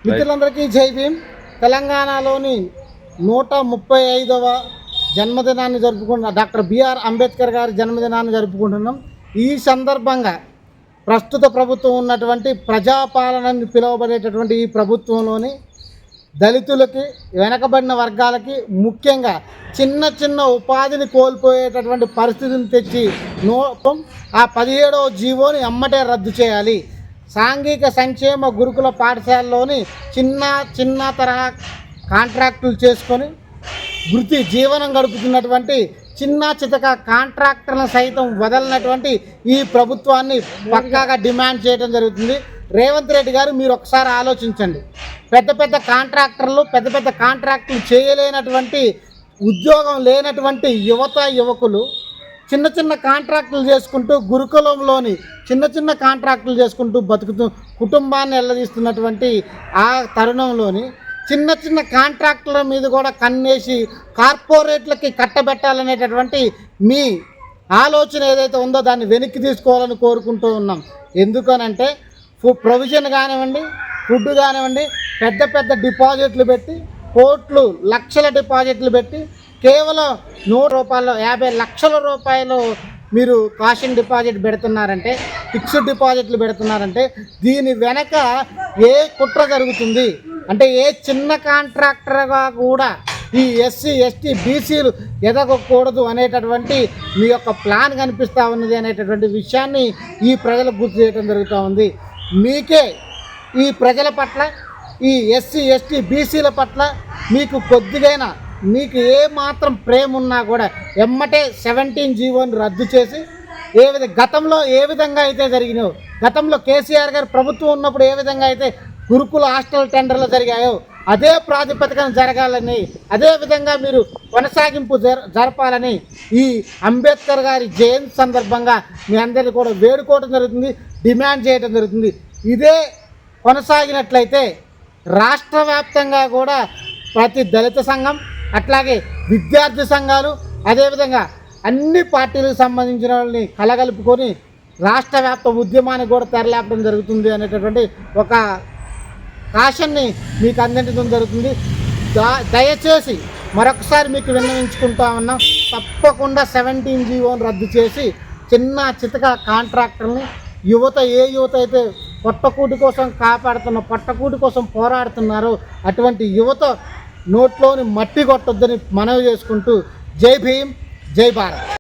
మిత్రులందరికీ జై భీమ్. తెలంగాణలోని 135వ జన్మదినాన్ని జరుపుకుంటున్న డాక్టర్ బిఆర్ అంబేద్కర్ గారి జన్మదినాన్ని జరుపుకుంటున్నాం. ఈ సందర్భంగా ప్రస్తుత ప్రభుత్వం ఉన్నటువంటి ప్రజాపాలనని పిలువబడేటటువంటి ఈ ప్రభుత్వంలోని దళితులకి, వెనకబడిన వర్గాలకి, ముఖ్యంగా చిన్న చిన్న ఉపాధిని కోల్పోయేటటువంటి పరిస్థితిని తెచ్చి ఆ 17వ జీవోని అమ్మటే రద్దు చేయాలి. సాంఘిక సంక్షేమ గురుకుల పాఠశాలలోని చిన్న తరహా కాంట్రాక్టులు చేసుకొని వృత్తి జీవనం గడుపుతున్నటువంటి చిన్న చితక కాంట్రాక్టర్లను సైతం వదలనటువంటి ఈ ప్రభుత్వాన్ని పక్కాగా డిమాండ్ చేయడం జరుగుతుంది. రేవంత్ రెడ్డి గారు మీరు ఒకసారి ఆలోచించండి. పెద్ద పెద్ద కాంట్రాక్టులు చేయలేనటువంటి, ఉద్యోగం లేనటువంటి యువకులు చిన్న కాంట్రాక్టులు చేసుకుంటూ, గురుకులంలోని చిన్న కాంట్రాక్టులు చేసుకుంటూ బతుకుతూ కుటుంబాన్ని ఎల్లదీస్తున్నటువంటి ఆ తరుణంలోని చిన్న కాంట్రాక్టుల మీద కూడా కన్నేసి కార్పొరేట్లకి కట్టబెట్టాలనేటటువంటి మీ ఆలోచన ఏదైతే ఉందో దాన్ని వెనక్కి తీసుకోవాలని కోరుకుంటూ ఉన్నాం. ఎందుకనంటే ప్రొవిజన్ కానివ్వండి, ఫుడ్ కానివ్వండి, పెద్ద డిపాజిట్లు పెట్టి, కోట్లు లక్షల డిపాజిట్లు పెట్టి కేవలం ₹100 50 లక్షల రూపాయలు మీరు కాషన్ డిపాజిట్ పెడుతున్నారంటే, ఫిక్స్డ్ డిపాజిట్లు పెడుతున్నారంటే దీని వెనక ఏ కుట్ర జరుగుతుంది అంటే, ఏ చిన్న కాంట్రాక్టర్గా కూడా ఈ ఎస్సీ ఎస్టీ బీసీలు ఎదగకూడదు అనేటటువంటి మీ యొక్క ప్లాన్ కనిపిస్తూ ఉన్నది అనేటటువంటి విషయాన్ని ఈ ప్రజలకు గుర్తు చేయడం జరుగుతూ ఉంది. మీకే ఈ ప్రజల పట్ల, ఈ ఎస్సీ ఎస్టీ బీసీల పట్ల మీకు కొద్దిగైనా, మీకు ఏ మాత్రం ప్రేమ ఉన్నా కూడా ఎమ్మటే 17 జీవోని రద్దు చేసి, గతంలో ఏ విధంగా అయితే జరిగినాయో, గతంలో కేసీఆర్ గారు ప్రభుత్వం ఉన్నప్పుడు ఏ విధంగా అయితే గురుకుల హాస్టల్ టెండర్లు జరిగాయో అదే ప్రాతిపదికన జరగాలని, అదే విధంగా మీరు కొనసాగింపు జరపాలని ఈ అంబేద్కర్ గారి జయంతి సందర్భంగా మీ అందరినీ కూడా వేడుకోవడం జరుగుతుంది, డిమాండ్ చేయడం జరుగుతుంది. ఇదే కొనసాగినట్లయితే రాష్ట్ర వ్యాప్తంగా కూడా ప్రతి దళిత సంఘం, అట్లాగే విద్యార్థి సంఘాలు, అదేవిధంగా అన్ని పార్టీలకు సంబంధించిన వాళ్ళని కలగలుపుకొని రాష్ట్ర వ్యాప్త ఉద్యమానికి కూడా తెరలేపడం జరుగుతుంది అనేటటువంటి ఒక కాషన్ని మీకు అందించడం జరుగుతుంది. దయచేసి మరొకసారి మీకు విన్నవించుకుంటా ఉన్నాం. తప్పకుండా 17 జీవోని రద్దు చేసి చిన్న చితక కాంట్రాక్టర్ని, ఏ యువత అయితే పొట్టకూటి కోసం పోరాడుతున్నారో అటువంటి యువత నోట్లోని మట్టి కొట్టొద్దని మనవి చేసుకుంటూ జై భీమ్, జై భారత్.